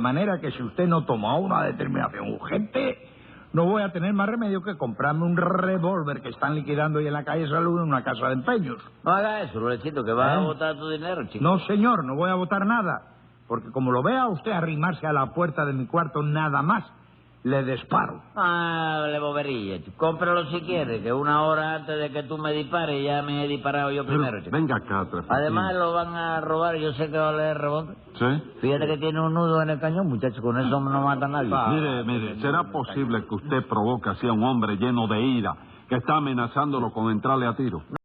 De manera que si usted no toma una determinación urgente, no voy a tener más remedio que comprarme un revólver que están liquidando ahí en la calle Salud en una casa de empeños. No haga eso, Lorecito, que vas a botar tu dinero, chico. No, señor, no voy a botar nada. Porque como lo vea usted arrimarse a la puerta de mi cuarto nada más, le disparo. Ah, le bobería, chico. Cómpralo si quiere, que una hora antes de que tú me dispares ya me he disparado yo primero, chico. Venga acá, Tres Patines. Además lo van a robar, yo sé que va a leer revólver. ¿Sí? Fíjate que tiene un nudo en el cañón, muchacho, con eso no mata a nadie. Mire, ¿será posible que usted provoque así a un hombre lleno de ira que está amenazándolo con entrarle a tiro?